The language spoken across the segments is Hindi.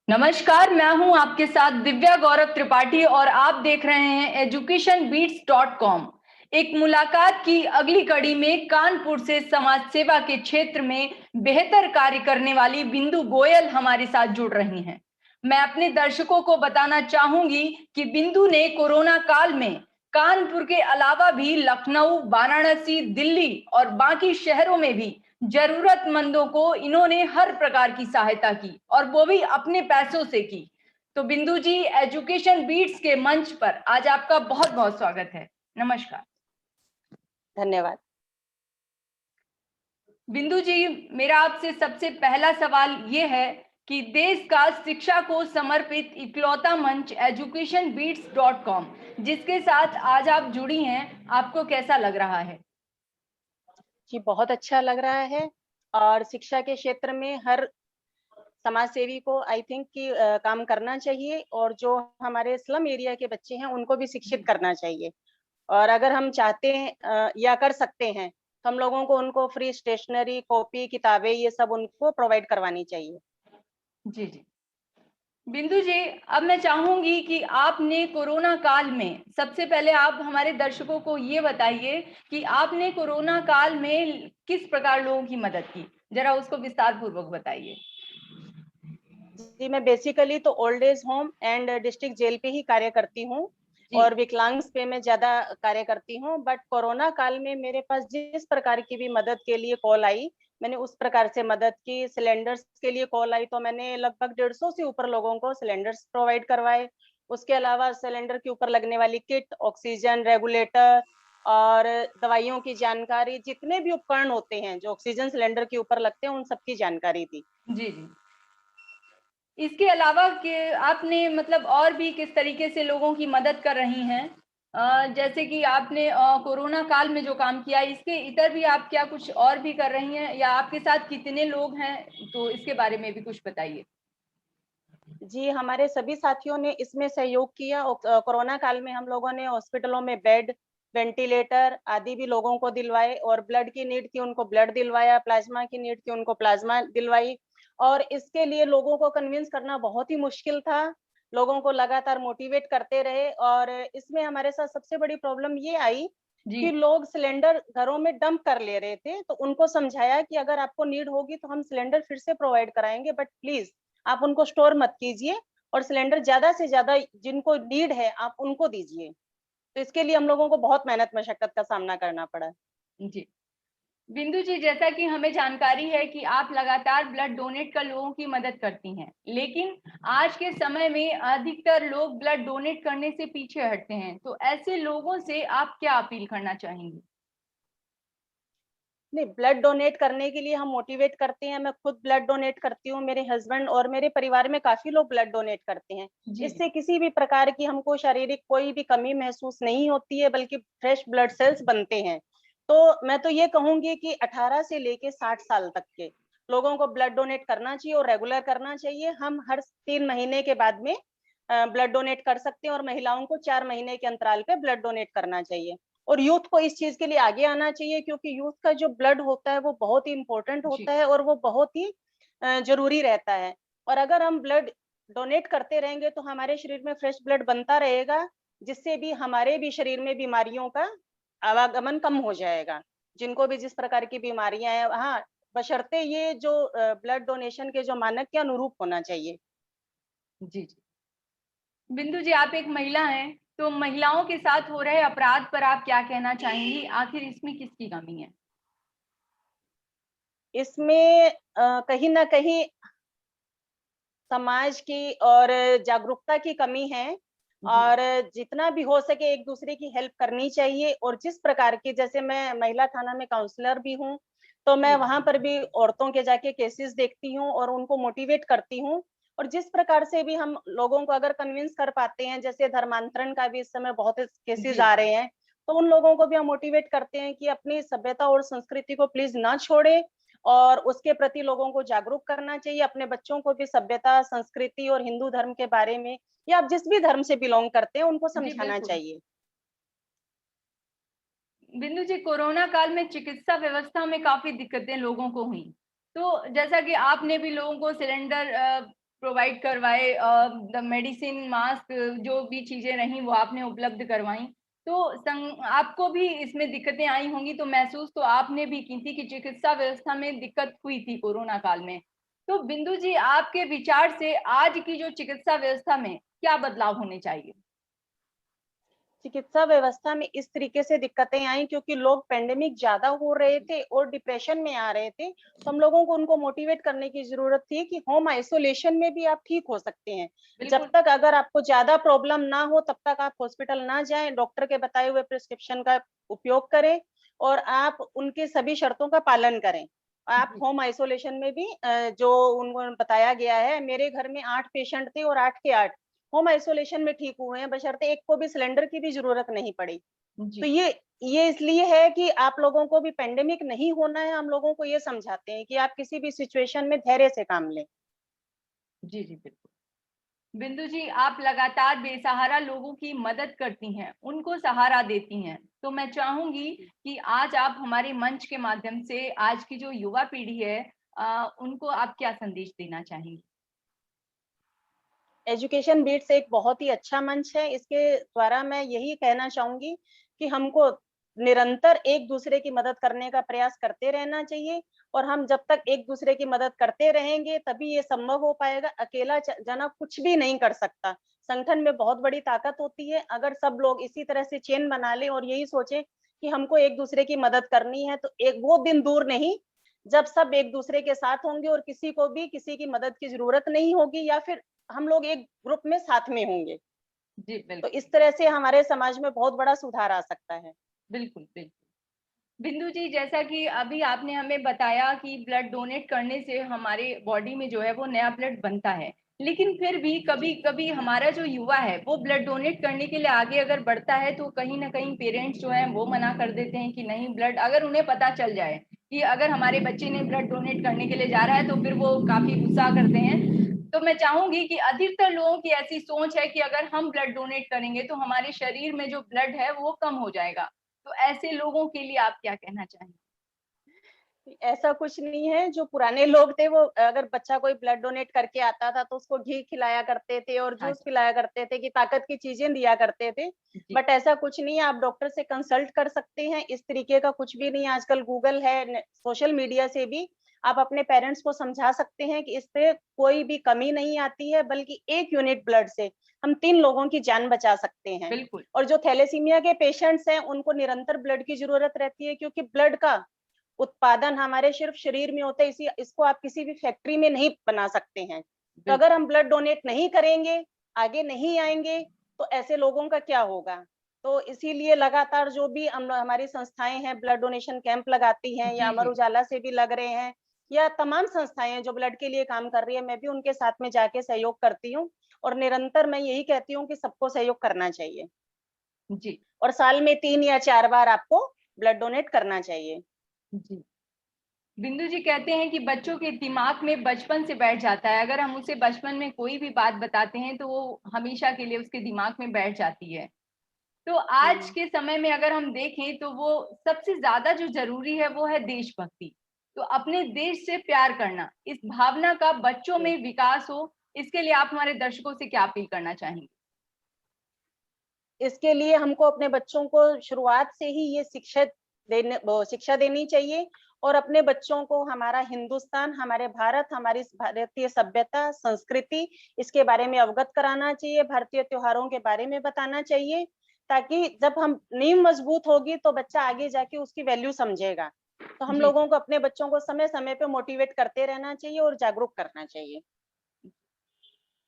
नमस्कार, मैं हूं आपके साथ दिव्या गौरव त्रिपाठी और आप देख रहे हैं educationbeats.com। एक मुलाकात की अगली कड़ी में कानपुर से समाज सेवा के क्षेत्र में बेहतर कार्य करने वाली बिंदु गोयल हमारे साथ जुड़ रही हैं। मैं अपने दर्शकों को बताना चाहूंगी कि बिंदु ने कोरोना काल में कानपुर के अलावा भी लखनऊ, वाराणसी, दिल्ली और बाकी शहरों में भी जरूरतमंदों को इन्होंने हर प्रकार की सहायता की और वो भी अपने पैसों से की। तो बिंदु जी, एजुकेशन बीट्स के मंच पर आज आपका बहुत बहुत स्वागत है। नमस्कार। धन्यवाद। बिंदु जी, मेरा आपसे सबसे पहला सवाल ये है कि देश का शिक्षा को समर्पित इकलौता मंच educationbeats.com जिसके साथ आज आप जुड़ी हैं, आपको कैसा लग रहा है? जी, बहुत अच्छा लग रहा है और शिक्षा के क्षेत्र में हर समाज सेवी को आई थिंक कि काम करना चाहिए और जो हमारे स्लम एरिया के बच्चे हैं उनको भी शिक्षित करना चाहिए। और अगर हम चाहते हैं या कर सकते हैं तो हम लोगों को उनको फ्री स्टेशनरी, कॉपी, किताबें ये सब उनको प्रोवाइड करवानी चाहिए। जी जी। बिंदु जी, अब मैं चाहूंगी कि आपने कोरोना काल में सबसे पहले आप हमारे दर्शकों को ये बताइए कि आपने कोरोना काल में किस प्रकार लोगों की मदद की, जरा उसको विस्तार पूर्वक बताइए। जी, मैं बेसिकली तो old age home and district jail पे ही कार्य करती हूँ और विकलांग्स पे मैं ज्यादा कार्य करती हूँ। बट कोरोना काल में मेरे पास जिस प्रकार की भी मदद के लिए कॉल आई, मैंने उस प्रकार से मदद की। सिलेंडर्स के लिए कॉल आई तो मैंने लगभग 150 से ऊपर लोगों को सिलेंडर्स प्रोवाइड करवाए। उसके अलावा सिलेंडर के ऊपर लगने वाली किट, ऑक्सीजन रेगुलेटर और दवाइयों की जानकारी, जितने भी उपकरण होते हैं जो ऑक्सीजन सिलेंडर के ऊपर लगते हैं, उन सबकी जानकारी दी। जी जी। इसके अलावा कि आपने मतलब और भी किस तरीके से लोगों की मदद कर रही हैं? जैसे कि आपने कोरोना काल में जो काम किया, इसके इतर भी आप क्या कुछ और भी कर रही हैं या आपके साथ कितने लोग हैं? तो इसके बारे में भी कुछ बताइए। जी, हमारे सभी साथियों ने इसमें सहयोग किया और कोरोना काल में हम लोगों ने हॉस्पिटलों में बेड, वेंटिलेटर आदि भी लोगों को दिलवाए और ब्लड की नीड थी उनको ब्लड दिलवाया, प्लाज्मा की नीड थी उनको प्लाज्मा दिलवाई। और इसके लिए लोगों को कन्विंस करना बहुत ही मुश्किल था। लोगों को लगातार मोटिवेट करते रहे और इसमें हमारे साथ सबसे बड़ी प्रॉब्लम ये आई जी। कि लोग सिलेंडर घरों में डंप कर ले रहे थे। तो उनको समझाया कि अगर आपको नीड होगी तो हम सिलेंडर फिर से प्रोवाइड कराएंगे, बट प्लीज आप उनको स्टोर मत कीजिए और सिलेंडर ज्यादा से ज्यादा जिनको नीड है आप उनको दीजिए। तो इसके लिए हम लोगों को बहुत मेहनत मशक्कत का सामना करना पड़ा। जी। बिंदु जी, जैसा कि हमें जानकारी है कि आप लगातार ब्लड डोनेट कर लोगों की मदद करती हैं, लेकिन आज के समय में अधिकतर लोग ब्लड डोनेट करने से पीछे हटते हैं। तो ऐसे लोगों से आप क्या अपील करना चाहेंगी? नहीं, ब्लड डोनेट करने के लिए हम मोटिवेट करते हैं। मैं खुद ब्लड डोनेट करती हूँ, मेरे हस्बैंड और मेरे परिवार में काफी लोग ब्लड डोनेट करते हैं। जी जी। इससे किसी भी प्रकार की हमको शारीरिक कोई भी कमी महसूस नहीं होती है, बल्कि फ्रेश ब्लड सेल्स बनते हैं। तो मैं तो ये कहूंगी कि 18 से लेके 60 साल तक के लोगों को ब्लड डोनेट करना चाहिए और रेगुलर करना चाहिए। हम हर 3 महीने के बाद में ब्लड डोनेट कर सकते हैं और महिलाओं को 4 महीने के अंतराल पे ब्लड डोनेट करना चाहिए। और यूथ को इस चीज के लिए आगे आना चाहिए, क्योंकि यूथ का जो ब्लड होता है वो बहुत ही इंपॉर्टेंट जी होता है और वो बहुत ही जरूरी रहता है। और अगर हम ब्लड डोनेट करते रहेंगे तो हमारे शरीर में फ्रेश ब्लड बनता रहेगा, जिससे भी हमारे भी शरीर में बीमारियों का आवागमन कम हो जाएगा। जिनको भी जिस प्रकार की बीमारियां हैं, हाँ, बशर्ते ये जो ब्लड डोनेशन के जो मानक के अनुरूप होना चाहिए। जी जी। बिंदु जी, आप एक महिला हैं, तो महिलाओं के साथ हो रहे अपराध पर आप क्या कहना चाहेंगी? आखिर इसमें किसकी कमी है? इसमें कहीं ना कहीं समाज की और जागरूकता की कमी है। जी और जितना भी हो सके एक दूसरे की हेल्प करनी चाहिए। और जिस प्रकार की, जैसे मैं महिला थाना में काउंसलर भी हूँ, तो मैं जी। वहां पर भी औरतों के जाके केसेस देखती हूँ और उनको मोटिवेट करती हूँ। और जिस प्रकार से भी हम लोगों को अगर कन्विंस कर पाते हैं, जैसे धर्मांतरण का भी इस समय बहुत केसेस जी आ रहे हैं, तो उन लोगों को भी हम मोटिवेट करते हैं कि अपनी सभ्यता और संस्कृति को प्लीज ना छोड़े और उसके प्रति लोगों को जागरूक करना चाहिए। अपने बच्चों को भी सभ्यता, संस्कृति और हिंदू धर्म के बारे में, या आप जिस भी धर्म से बिलोंग करते हैं, उनको जी, समझाना बिल्कुल। चाहिए। बिंदु जी, कोरोना काल में चिकित्सा व्यवस्था में काफी दिक्कतें लोगों को हुई। तो जैसा कि आपने भी लोगों को सिलेंडर प्रोवाइड करवाए, मेडिसिन, मास्क, जो भी चीजें रहीं वो आपने उपलब्ध करवाई। तो आपको भी इसमें दिक्कतें आई होंगी, तो महसूस तो आपने भी की थी कि चिकित्सा व्यवस्था में दिक्कत हुई थी कोरोना काल में। तो बिंदु जी, आपके विचार से आज की जो चिकित्सा व्यवस्था में क्या बदलाव होने चाहिए? चिकित्सा व्यवस्था में इस तरीके से दिक्कतें आई क्योंकि लोग पेंडेमिक ज्यादा हो रहे थे और डिप्रेशन में आ रहे थे, तो हम लोगों को उनको मोटिवेट करने की जरूरत थी कि होम आइसोलेशन में भी आप ठीक हो सकते हैं। जब बिल्कुल। तक अगर आपको ज्यादा प्रॉब्लम ना हो तब तक आप हॉस्पिटल ना जाएं, डॉक्टर के बताए हुए प्रिस्क्रिप्शन का उपयोग करें और आप उनके सभी शर्तों का पालन करें। आप जी। होम आइसोलेशन में भी जो उनको बताया गया है, मेरे घर में 8 पेशेंट थे और 8 के 8 होम आइसोलेशन में ठीक हुए हैं, बशर्ते एक को भी सिलेंडर की भी जरूरत नहीं पड़ी। तो जी। ये इसलिए है कि आप लोगों को भी पेंडेमिक नहीं होना है, हम लोगों को ये समझाते हैं कि आप किसी भी सिचुएशन में धैर्य से काम लें। जी, जी, बिल्कुल। बिंदु जी, आप लगातार बेसहारा लोगों की मदद करती हैं, उनको सहारा देती हैं। तो मैं चाहूंगी कि आज आप हमारे मंच के माध्यम से आज की जो युवा पीढ़ी है, उनको आप क्या संदेश देना चाहेंगी? एजुकेशन बीट्स एक बहुत ही अच्छा मंच है। इसके द्वारा मैं यही कहना चाहूंगी कि हमको निरंतर एक दूसरे की मदद करने का प्रयास करते रहना चाहिए और हम जब तक एक दूसरे की मदद करते रहेंगे तभी ये संभव हो पाएगा। अकेला जना कुछ भी नहीं कर सकता। संगठन में बहुत बड़ी ताकत होती है। अगर सब लोग इसी तरह से चेन बना लें और यही सोचे कि हमको एक दूसरे की मदद करनी है, तो एक वो दिन दूर नहीं जब सब एक दूसरे के साथ होंगे और किसी को भी किसी की मदद की जरूरत नहीं होगी, या फिर हम लोग एक ग्रुप में साथ में होंगे। जी, तो बिल्कुल। इस तरह से हमारे समाज में बहुत बड़ा सुधार आ सकता है। बिल्कुल, बिल्कुल। बिंदु जी, जैसा कि अभी आपने हमें बताया कि ब्लड डोनेट करने से हमारे बॉडी में जो है वो नया ब्लड बनता है। लेकिन फिर भी कभी-कभी हमारा जो युवा है वो ब्लड डोनेट करने के लिए आगे अगर बढ़ता है, तो कहीं न कहीं पेरेंट्स जो हैं वो मना कर देते हैं कि नहीं, ब्लड अगर उन्हें पता चल जाए कि अगर हमारे बच्चे ने ब्लड डोनेट करने के लिए जा रहा है, तो फिर वो काफ़ी गुस्सा करते हैं। तो मैं चाहूँगी कि अधिकतर लोगों की ऐसी सोच है कि अगर हम ब्लड डोनेट करेंगे तो हमारे शरीर में जो ब्लड है वो कम हो जाएगा। तो ऐसे लोगों के लिए आप क्या कहना चाहेंगे? ऐसा कुछ नहीं है। जो पुराने लोग थे वो अगर बच्चा कोई ब्लड डोनेट करके आता था तो उसको घी खिलाया करते थे और हाँ जूस जी। पिलाया करते थे कि ताकत की चीजें दिया करते थे। जी। बट ऐसा कुछ नहीं है, आप डॉक्टर से कंसल्ट कर सकते हैं। इस तरीके का कुछ भी नहीं है। आजकल गूगल है, सोशल मीडिया से भी आप अपने पेरेंट्स को समझा सकते हैं कि इससे कोई भी कमी नहीं आती है, बल्कि 1 यूनिट ब्लड से हम 3 लोगों की जान बचा सकते हैं। बिल्कुल। और जो थैलेसीमिया के पेशेंट्स हैं उनको निरंतर ब्लड की जरूरत रहती है, क्योंकि ब्लड का उत्पादन हमारे सिर्फ शरीर में होता है। इसी इसको आप किसी भी फैक्ट्री में नहीं बना सकते हैं। तो बिल्कुल। अगर हम ब्लड डोनेट नहीं करेंगे, आगे नहीं आएंगे, तो ऐसे लोगों का क्या होगा। तो इसीलिए लगातार जो भी हमारी संस्थाएं हैं ब्लड डोनेशन कैंप लगाती हैं, या जी, अमर जी। उजाला से भी लग रहे हैं, या तमाम संस्थाएं हैं जो ब्लड के लिए काम कर रही है, मैं भी उनके साथ में जाके सहयोग करती हूँ। और निरंतर मैं यही कहती हूँ कि सबको सहयोग करना चाहिए जी। और साल में 3 या 4 बार आपको ब्लड डोनेट करना चाहिए। जी। बिंदु जी कहते हैं कि बच्चों के दिमाग में बचपन से बैठ जाता है। अगर हम उसे बचपन में कोई भी बात बताते हैं, तो वो हमेशा के लिए उसके दिमाग में बैठ जाती है। तो आज हम्म। के समय में अगर हम देखें, तो वो सबसे ज़्यादा जो ज़रूरी है, वो है देशभक्ति। तो अपने देश से प्यार करना, इस भावना का बच्चों जी। में विकास हो, इसके लिए आप हमारे दर्शकों से क्या अपील करना चाहेंगे? इसके लिए हमको अपने बच्चों को शुरुआत से ही ये शिक्षा देनी चाहिए और अपने बच्चों को हमारा हिंदुस्तान, हमारे भारत, हमारी भारतीय सभ्यता, संस्कृति, इसके बारे में अवगत कराना चाहिए। भारतीय त्योहारों के बारे में बताना चाहिए, ताकि जब हम नींव मजबूत होगी तो बच्चा आगे जाके उसकी वैल्यू समझेगा। तो हम जी, लोगों जी। को अपने बच्चों को समय समय पे मोटिवेट करते रहना चाहिए और जागरूक करना चाहिए।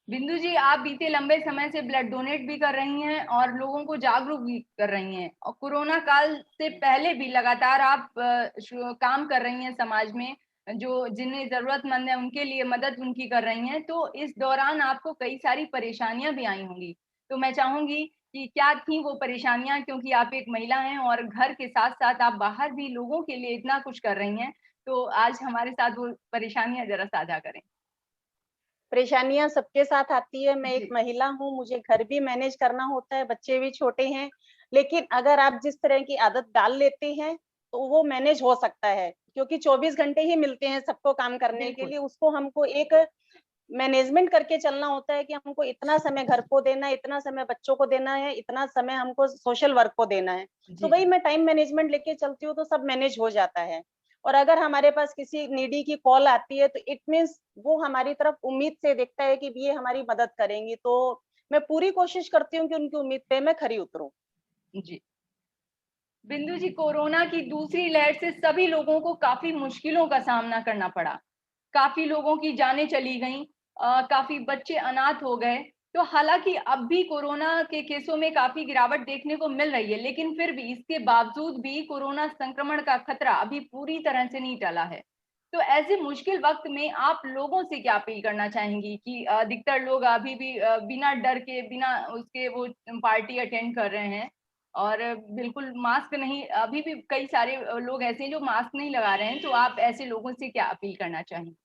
बिंदु जी, आप बीते लंबे समय से ब्लड डोनेट भी कर रही हैं और लोगों को जागरूक भी कर रही हैं, और कोरोना काल से पहले भी लगातार आप काम कर रही हैं समाज में, जो जिन्हें जरूरतमंद है उनके लिए मदद उनकी कर रही हैं। तो इस दौरान आपको कई सारी परेशानियां भी आई होंगी। तो मैं चाहूंगी कि क्या थी वो परेशानियां, क्योंकि आप एक महिला हैं और घर के साथ साथ आप बाहर भी लोगों के लिए इतना कुछ कर रही हैं। तो आज हमारे साथ वो परेशानियां जरा साझा करें। परेशानियां सबके साथ आती है। मैं एक जी। महिला हूँ, मुझे घर भी मैनेज करना होता है, बच्चे भी छोटे हैं। लेकिन अगर आप जिस तरह की आदत डाल लेते हैं तो वो मैनेज हो सकता है, क्योंकि 24 घंटे ही मिलते हैं सबको काम करने के बिल्कुल। लिए। उसको हमको एक मैनेजमेंट करके चलना होता है कि हमको इतना समय घर को देना है, इतना समय बच्चों को देना है, इतना समय हमको सोशल वर्क को देना है। तो वही मैं टाइम मैनेजमेंट लेके चलती हूँ तो सब मैनेज हो जाता है। और अगर हमारे पास किसी नीडी की कॉल आती है तो इट मीन्स वो हमारी तरफ उम्मीद से देखता है कि ये हमारी मदद करेंगी, तो मैं पूरी कोशिश करती हूँ कि उनकी उम्मीद पे मैं खरी उतरूं। जी बिंदु जी, कोरोना की दूसरी लहर से सभी लोगों को काफी मुश्किलों का सामना करना पड़ा। काफी लोगों की जानें चली गईं, काफी बच्चे अनाथ हो गए। तो हालांकि अब भी कोरोना के केसों में काफी गिरावट देखने को मिल रही है, लेकिन फिर भी इसके बावजूद भी कोरोना संक्रमण का खतरा अभी पूरी तरह से नहीं टला है। तो ऐसे मुश्किल वक्त में आप लोगों से क्या अपील करना चाहेंगी कि अधिकतर लोग अभी भी बिना डर के, बिना उसके वो पार्टी अटेंड कर रहे हैं और बिल्कुल मास्क नहीं, अभी भी कई सारे लोग ऐसे हैं जो मास्क नहीं लगा रहे हैं, तो आप ऐसे लोगों से क्या अपील करना चाहेंगे?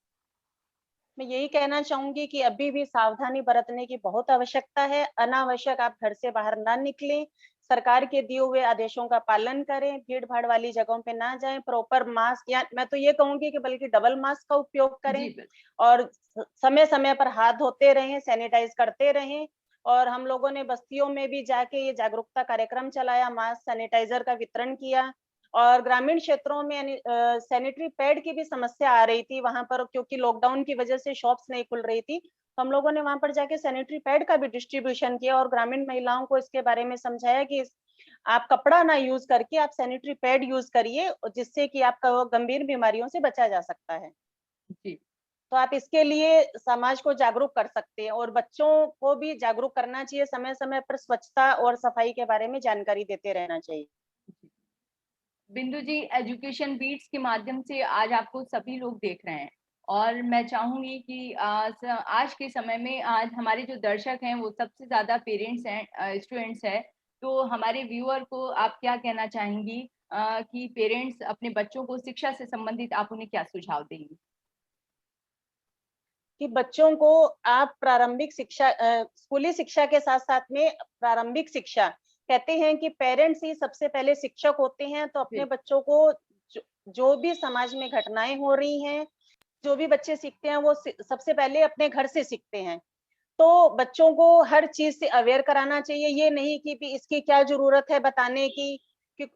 मैं यही कहना चाहूंगी कि अभी भी सावधानी बरतने की बहुत आवश्यकता है। अनावश्यक आप घर से बाहर ना निकलें, सरकार के दिए हुए आदेशों का पालन करें, भीड़ भाड़ वाली जगहों पे ना जाएं, प्रॉपर मास्क या मैं तो ये कहूंगी कि बल्कि डबल मास्क का उपयोग करें और समय समय पर हाथ धोते रहें, सैनिटाइज करते रहें। और हम लोगों ने बस्तियों में भी जाके ये जागरूकता कार्यक्रम चलाया, मास्क सैनिटाइजर का वितरण किया। और ग्रामीण क्षेत्रों में सैनिटरी पैड की भी समस्या आ रही थी वहां पर, क्योंकि लॉकडाउन की वजह से शॉप्स नहीं खुल रही थी। तो हम लोगों ने वहां पर जाके सैनिटरी पैड का भी डिस्ट्रीब्यूशन किया और ग्रामीण महिलाओं को इसके बारे में समझाया कि आप कपड़ा ना यूज करके आप सैनिटरी पैड यूज करिए, जिससे कि आपका गंभीर बीमारियों से बचा जा सकता है। जी तो आप इसके लिए समाज को जागरूक कर सकते हैं और बच्चों को भी जागरूक करना चाहिए। समय समय पर स्वच्छता और सफाई के बारे में जानकारी देते रहना चाहिए। बिंदु जी, एजुकेशन बीट्स के माध्यम से आज आपको सभी लोग देख रहे हैं और मैं चाहूंगी कि आज के समय में आज हमारे जो दर्शक हैं वो सबसे ज्यादा पेरेंट्स हैं, स्टूडेंट्स हैं। तो हमारे व्यूअर को आप क्या कहना चाहेंगी कि पेरेंट्स अपने बच्चों को शिक्षा से संबंधित आप उन्हें क्या सुझाव देंगी? कि बच्चों को आप प्रारंभिक शिक्षा, स्कूली शिक्षा के साथ साथ में प्रारंभिक शिक्षा, कहते हैं कि पेरेंट्स ही सबसे पहले शिक्षक होते हैं। तो अपने बच्चों को जो भी समाज में घटनाएं हो रही हैं, जो भी बच्चे सीखते हैं वो सबसे पहले अपने घर से सीखते हैं। तो बच्चों को हर चीज से अवेयर कराना चाहिए, ये नहीं कि इसकी क्या जरूरत है बताने की। कि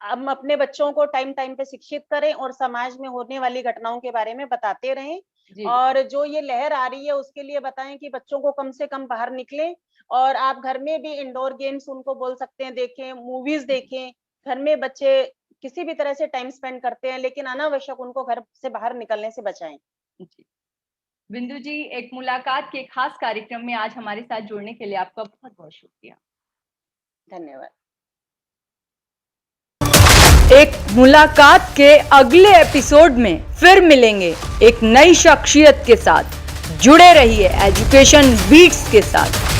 हम अपने बच्चों को टाइम टाइम पे शिक्षित करें और समाज में होने वाली घटनाओं के बारे में बताते रहें। और जो ये लहर आ रही है उसके लिए बताएं कि बच्चों को कम से कम बाहर निकलें और आप घर में भी इंडोर गेम्स उनको बोल सकते हैं देखें, मूवीज देखें। घर में बच्चे किसी भी तरह से टाइम स्पेंड करते हैं, लेकिन अनावश्यक उनको घर से बाहर निकलने से बचाएं। बिंदु जी, एक मुलाकात के खास कार्यक्रम में आज हमारे साथ जुड़ने के लिए आपका बहुत बहुत शुक्रिया। धन्यवाद। एक मुलाकात के अगले एपिसोड में फिर मिलेंगे एक नई शख्सियत के साथ। जुड़े रहिए एजुकेशन बीट्स के साथ।